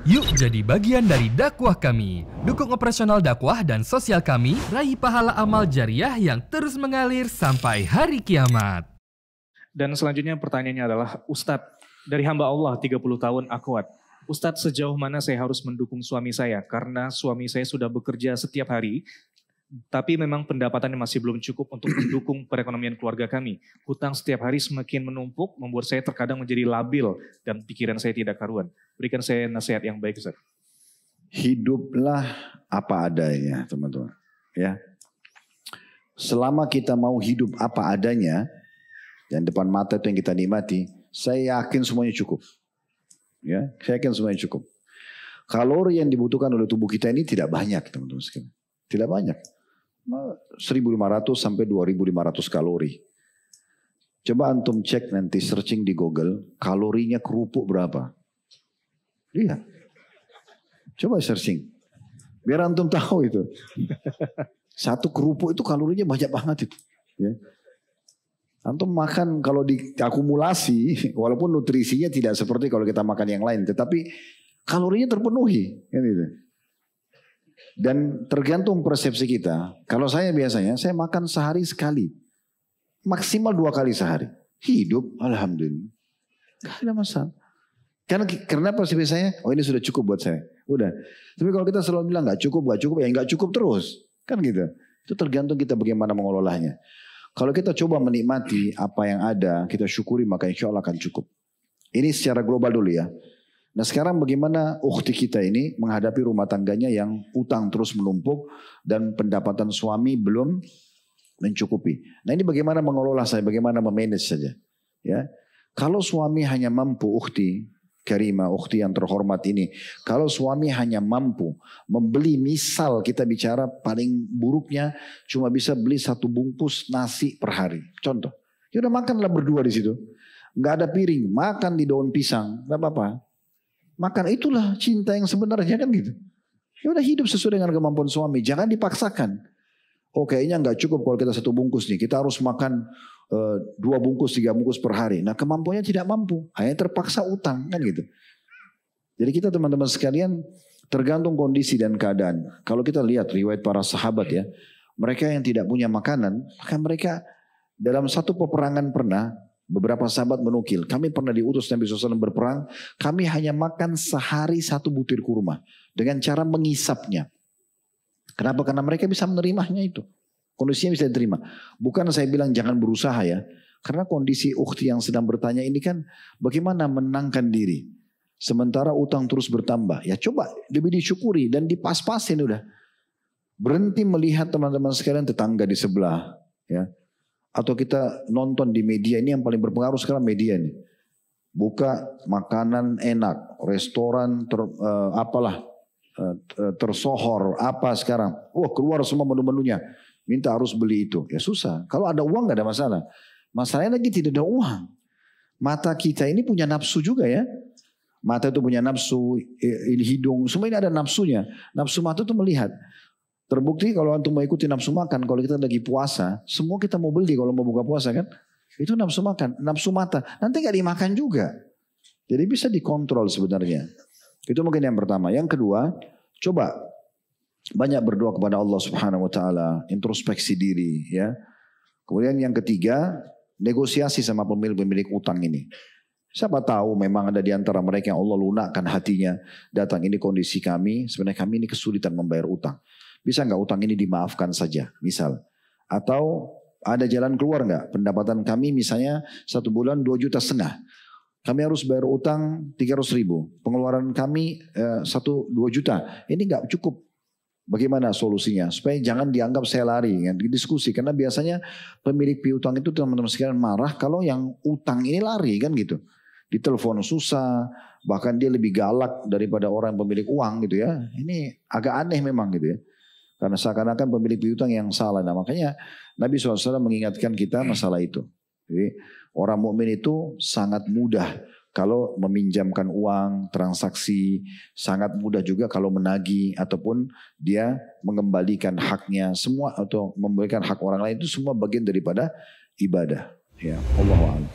Yuk jadi bagian dari dakwah kami. Dukung operasional dakwah dan sosial kami, raih pahala amal jariah yang terus mengalir sampai hari kiamat. Dan selanjutnya pertanyaannya adalah, Ustadz, dari hamba Allah 30 tahun akhwat, Ustadz sejauh mana saya harus mendukung suami saya? Karena suami saya sudah bekerja setiap hari, tapi memang pendapatannya masih belum cukup untuk mendukung perekonomian keluarga kami. Hutang setiap hari semakin menumpuk, membuat saya terkadang menjadi labil dan pikiran saya tidak karuan. Berikan saya nasihat yang baik, Ustaz. Hiduplah apa adanya, teman-teman. Ya, selama kita mau hidup apa adanya, dan depan mata itu yang kita nikmati, saya yakin semuanya cukup. Ya, saya yakin semuanya cukup. Kalori yang dibutuhkan oleh tubuh kita ini tidak banyak, teman-teman sekalian. Tidak banyak. 1.500 sampai 2.500 kalori. Coba antum cek nanti searching di Google, kalorinya kerupuk berapa? Lihat. Coba searching. Biar antum tahu itu. Satu kerupuk itu kalorinya banyak banget itu. Ya. Antum makan kalau diakumulasi, walaupun nutrisinya tidak seperti kalau kita makan yang lain, tetapi kalorinya terpenuhi. Gitu. Dan tergantung persepsi kita. Kalau saya biasanya, saya makan sehari sekali. Maksimal 2 kali sehari. Hidup, alhamdulillah. Gak ada masalah. Karena persepsi saya, oh ini sudah cukup buat saya. Udah. Tapi kalau kita selalu bilang gak cukup, ya gak cukup terus. Kan gitu. Itu tergantung kita bagaimana mengelolanya. Kalau kita coba menikmati apa yang ada, kita syukuri, maka insya Allah akan cukup. Ini secara global dulu ya. Nah sekarang bagaimana ukhti kita ini menghadapi rumah tangganya yang utang terus menumpuk dan pendapatan suami belum mencukupi. Nah ini bagaimana mengelola saya, bagaimana memanage saja. Ya, kalau suami hanya mampu ukhti karimah, ukhti yang terhormat ini, kalau suami hanya mampu membeli, misal kita bicara paling buruknya cuma bisa beli 1 bungkus nasi per hari. Contoh, ya udah makanlah berdua di situ. Nggak ada piring, makan di daun pisang, nggak apa-apa. Makan itulah cinta yang sebenarnya kan gitu. Ya udah hidup sesuai dengan kemampuan suami. Jangan dipaksakan. Oh kayaknya nggak cukup kalau kita 1 bungkus nih. Kita harus makan 2 bungkus, 3 bungkus per hari. Nah kemampuannya tidak mampu. Hanya terpaksa utang kan gitu. Jadi kita teman-teman sekalian tergantung kondisi dan keadaan. Kalau kita lihat riwayat para sahabat ya. Mereka yang tidak punya makanan. Maka mereka dalam satu peperangan pernah. Beberapa sahabat menukil, kami pernah diutus Nabi SAW berperang, kami hanya makan sehari 1 butir kurma dengan cara mengisapnya. Kenapa? Karena mereka bisa menerimanya itu. Kondisinya bisa diterima. Bukan saya bilang jangan berusaha ya. Karena kondisi ukhti yang sedang bertanya ini kan bagaimana menenangkan diri. Sementara utang terus bertambah. Ya coba lebih disyukuri dan dipas-pasin udah. Berhenti melihat teman-teman sekalian tetangga di sebelah. Ya. Atau kita nonton di media, ini yang paling berpengaruh sekarang media nih. Buka makanan enak, restoran tersohor apa sekarang. Wah keluar semua menu-menunya. Minta harus beli itu. Ya susah. Kalau ada uang gak ada masalah. Masalahnya lagi tidak ada uang. Mata kita ini punya nafsu juga ya. Mata itu punya nafsu, hidung, semua ini ada nafsunya. Nafsu mata itu melihat. Terbukti kalau antum mau ikuti nafsu makan, kalau kita lagi puasa, semua kita mau beli kalau mau buka puasa kan. Itu nafsu makan, nafsu mata. Nanti gak dimakan juga. Jadi bisa dikontrol sebenarnya. Itu mungkin yang pertama. Yang kedua, coba banyak berdoa kepada Allah Subhanahu Wa Taala, introspeksi diri ya. Kemudian yang ketiga, negosiasi sama pemilik utang ini. Siapa tahu memang ada di antara mereka yang Allah lunakkan hatinya. Datang ini kondisi kami, sebenarnya kami ini kesulitan membayar utang. Bisa nggak utang ini dimaafkan saja, misal. Atau ada jalan keluar nggak? Pendapatan kami misalnya 1 bulan 2,5 juta. Kami harus bayar utang 300.000. Pengeluaran kami 2 juta. Ini nggak cukup. Bagaimana solusinya? Supaya jangan dianggap saya lari. Ya, diskusi. Karena biasanya pemilik piutang itu teman-teman sekalian marah kalau yang utang ini lari kan gitu. Ditelepon susah. Bahkan dia lebih galak daripada orang pemilik uang gitu ya. Ini agak aneh memang gitu ya. Karena seakan-akan pemilik piutang yang salah. Nah makanya Nabi SAW mengingatkan kita masalah itu. Jadi orang mukmin itu sangat mudah kalau meminjamkan uang, transaksi. Sangat mudah juga kalau menagih ataupun dia mengembalikan haknya. Semua atau memberikan hak orang lain itu semua bagian daripada ibadah. Ya, Allahu a'lam.